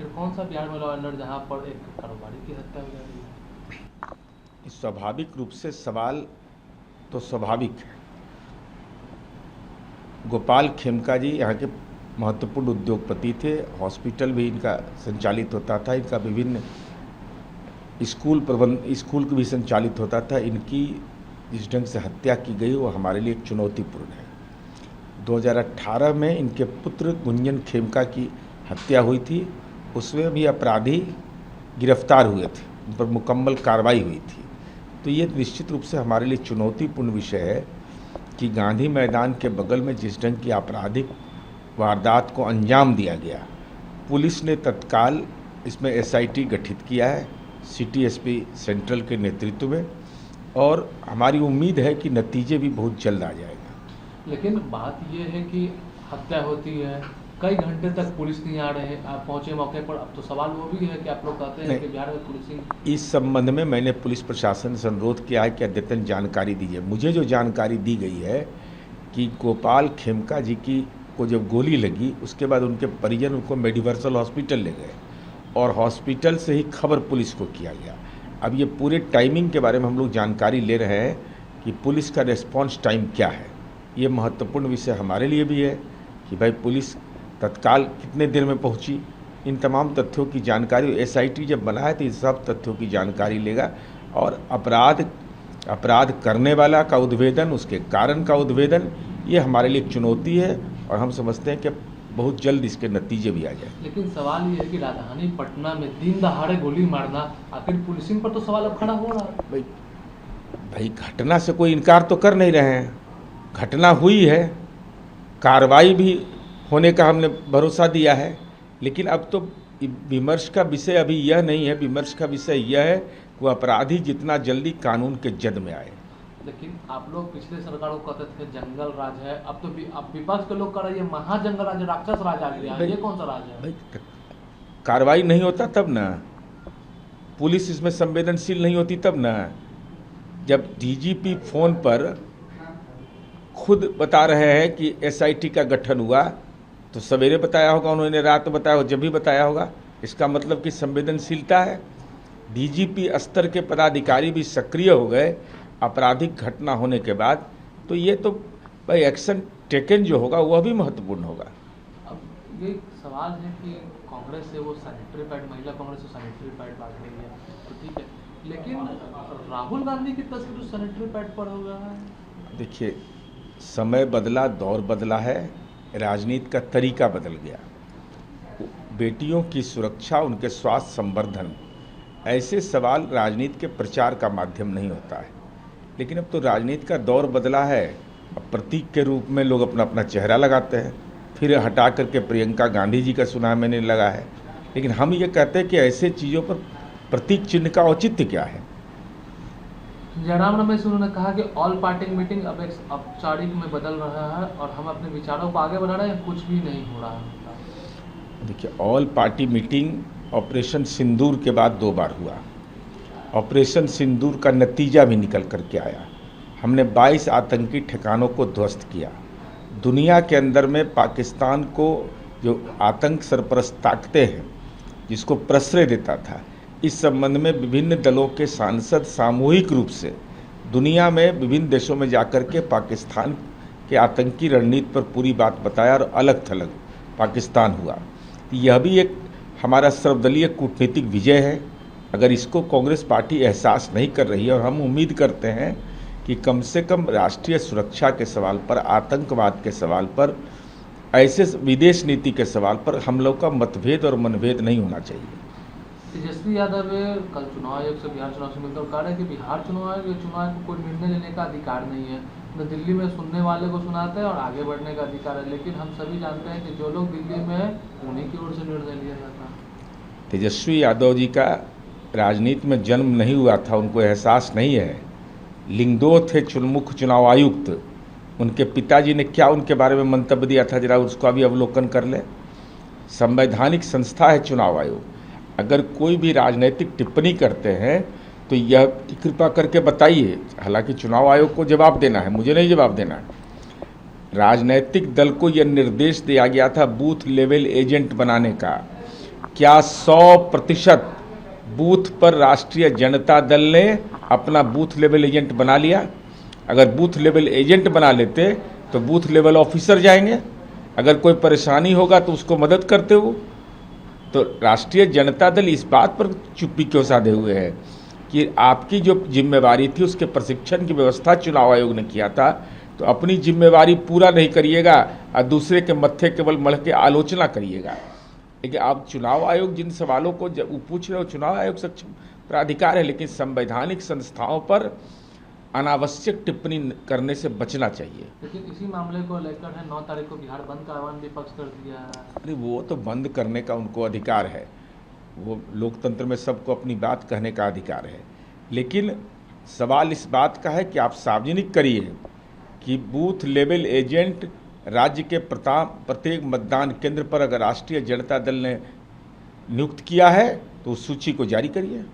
आखिर कौन सा बिहार में लॉ एंड ऑर्डर जहाँ पर एक कारोबारी की हत्या हो जा रही है? स्वाभाविक रूप से सवाल तो स्वाभाविक है। गोपाल खेमका जी यहाँ के महत्वपूर्ण उद्योगपति थे। हॉस्पिटल भी इनका संचालित होता था, इनका विभिन्न स्कूल भी संचालित होता था। इनकी जिस ढंग से हत्या की गई वो हमारे लिए एक चुनौतीपूर्ण है। 2018 में इनके पुत्र गुंजन खेमका की हत्या हुई थी, उसमें भी अपराधी गिरफ्तार हुए थे, उन पर मुकम्मल कार्रवाई हुई थी। तो ये निश्चित रूप से हमारे लिए चुनौतीपूर्ण विषय है कि गांधी मैदान के बगल में जिस ढंग की आपराधिक वारदात को अंजाम दिया गया, पुलिस ने तत्काल इसमें एसआईटी गठित किया है सिटी एसपी सेंट्रल के नेतृत्व में, और हमारी उम्मीद है कि नतीजे भी बहुत जल्द आ जाएगा। लेकिन बात यह है कि हत्या होती है, कई घंटे तक पुलिस नहीं आ रहे, आप पहुंचे मौके पर। अब तो सवाल वो भी है कि आप लोग कहते हैं कि बिहार में पुलिसिंग। इस संबंध में मैंने पुलिस प्रशासन से अनुरोध किया है कि अद्यतन जानकारी दीजिए। मुझे जो जानकारी दी गई है कि गोपाल खेमका जी को जब गोली लगी उसके बाद उनके परिजन उनको मेडिवर्सल हॉस्पिटल ले गए और हॉस्पिटल से ही खबर पुलिस को किया गया। अब ये पूरे टाइमिंग के बारे में हम लोग जानकारी ले रहे हैं कि पुलिस का रिस्पॉन्स टाइम क्या है। ये महत्वपूर्ण विषय हमारे लिए भी है कि भाई पुलिस तत्काल कितने देर में पहुंची। इन तमाम तथ्यों की जानकारी एसआईटी जब बनाए तो इन सब तथ्यों की जानकारी लेगा और अपराध करने वाला का उद्भेदन, उसके कारण का उद्भेदन, ये हमारे लिए एक चुनौती है और हम समझते हैं कि बहुत जल्द इसके नतीजे भी आ जाए। लेकिन सवाल ये है कि राजधानी पटना में दिन दहाड़े गोली मारना, आखिर पुलिसिंग पर तो सवाल अब खड़ा हो रहा है। भाई घटना से कोई इनकार तो कर नहीं रहे हैं, घटना हुई है, कार्रवाई भी होने का हमने भरोसा दिया है। लेकिन अब तो विमर्श का विषय अभी यह नहीं है, विमर्श का विषय यह है कि वह अपराधी जितना जल्दी कानून के जद में आए। लेकिन आप लोग पिछले सरकारों को कहते थे जंगल राज है, अब तो अब विपक्ष के लोग कह रहे हैं महाजंगल राज, राक्षस राज आ गया। ये कौन सा राज है? भाई कार्रवाई नहीं होता तब ना, पुलिस इसमें संवेदनशील नहीं होती तब ना। जब डीजीपी फोन पर खुद बता रहे हैं कि एसआईटी का गठन हुआ, तो सवेरे बताया होगा उन्होंने, रात बताया हो, जब भी बताया होगा, इसका मतलब कि संवेदनशीलता है। डीजीपी स्तर के पदाधिकारी भी सक्रिय हो गए आपराधिक घटना होने के बाद, तो ये तो भाई एक्शन टेकन जो होगा वह भी महत्वपूर्ण होगा। अब ये सवाल है कि कांग्रेस से वो सैनिटरी पैड, महिला कांग्रेस से सैनिटरी पैड बांट रही है, तो ठीक है, लेकिन राहुल गांधी की तस्वीर सैनिटरी पैड पर हो गया है। देखिए, समय बदला, दौर बदला है, राजनीति का तरीका बदल गया। बेटियों की सुरक्षा, उनके स्वास्थ्य संवर्धन, ऐसे सवाल राजनीति के प्रचार का माध्यम नहीं होता है। लेकिन अब तो राजनीति का दौर बदला है, अब प्रतीक के रूप में लोग अपना अपना चेहरा लगाते हैं। फिर हटा करके प्रियंका गांधी जी का सुना मैंने लगा है। लेकिन हम ये कहते हैं कि ऐसे चीज़ों पर प्रतीक चिन्ह का औचित्य क्या है। जयराम रमेश उन्होंने कहा कि ऑल पार्टी मीटिंग अब एक औपचारिक में बदल रहा है और हम अपने विचारों को आगे बढ़ा रहे हैं, कुछ भी नहीं हो रहा है। देखिए, ऑल पार्टी मीटिंग ऑपरेशन सिंदूर के बाद 2 बार हुआ। ऑपरेशन सिंदूर का नतीजा भी निकल करके आया। हमने 22 आतंकी ठिकानों को ध्वस्त किया। दुनिया के अंदर में पाकिस्तान को जो आतंक सरपरस्त ताकतें हैं, जिसको प्रश्रय देता था, इस संबंध में विभिन्न दलों के सांसद सामूहिक रूप से दुनिया में विभिन्न देशों में जाकर के पाकिस्तान के आतंकी रणनीति पर पूरी बात बताया और अलग थलग पाकिस्तान हुआ। यह भी एक हमारा सर्वदलीय कूटनीतिक विजय है। अगर इसको कांग्रेस पार्टी एहसास नहीं कर रही है, और हम उम्मीद करते हैं कि कम से कम राष्ट्रीय सुरक्षा के सवाल पर, आतंकवाद के सवाल पर, ऐसे विदेश नीति के सवाल पर हम लोग का मतभेद और मनभेद नहीं होना चाहिए। तेजस्वी यादव कल चुनाव आयोग से, बिहार चुनाव से मिलकर कह रहे हैं कि बिहार चुनाव आयोग को कोई निर्णय लेने का अधिकार नहीं है, न दिल्ली में सुनने वाले को सुनाते हैं और आगे बढ़ने का अधिकार है। लेकिन हम सभी जानते हैं कि जो लोग दिल्ली में हैं उन्हीं की ओर से निर्णय लिया जाता है। तेजस्वी यादव जी का राजनीति में जन्म नहीं हुआ था, उनको एहसास नहीं है। लिंगदो थे मुख्य चुनाव आयुक्त, उनके पिताजी ने क्या उनके बारे में मंतव्य दिया था, जरा उसको अभी अवलोकन कर ले। संवैधानिक संस्था है चुनाव आयोग। अगर कोई भी राजनीतिक टिप्पणी करते हैं तो यह कृपा करके बताइए। हालांकि चुनाव आयोग को जवाब देना है, मुझे नहीं जवाब देना है। राजनीतिक दल को यह निर्देश दिया गया था बूथ लेवल एजेंट बनाने का क्या 100% बूथ पर राष्ट्रीय जनता दल ने अपना बूथ लेवल एजेंट बना लिया? अगर बूथ लेवल एजेंट बना लेते तो बूथ लेवल ऑफिसर जाएंगे, अगर कोई परेशानी होगा तो उसको मदद करते हो। तो राष्ट्रीय जनता दल इस बात पर चुप्पी क्यों साधे हुए है कि आपकी जो जिम्मेवारी थी उसके प्रशिक्षण की व्यवस्था चुनाव आयोग ने किया था, तो अपनी जिम्मेवारी पूरा नहीं करिएगा और दूसरे के मत्थे केवल मढ़ के आलोचना करिएगा। लेकिन आप चुनाव आयोग जिन सवालों को जब पूछ रहे हो, चुनाव आयोग सक्षम प्राधिकार है, लेकिन संवैधानिक संस्थाओं पर अनावश्यक टिप्पणी करने से बचना चाहिए। लेकिन इसी मामले को लेकर है 9 तारीख को बिहार बंद का आह्वान विपक्ष कर दिया है। अरे वो तो बंद करने का उनको अधिकार है, वो लोकतंत्र में सबको अपनी बात कहने का अधिकार है, लेकिन सवाल इस बात का है कि आप सार्वजनिक करिए कि बूथ लेवल एजेंट राज्य के प्रत्येक मतदान केंद्र पर अगर राष्ट्रीय जनता दल ने नियुक्त किया है तो उस सूची को जारी करिए।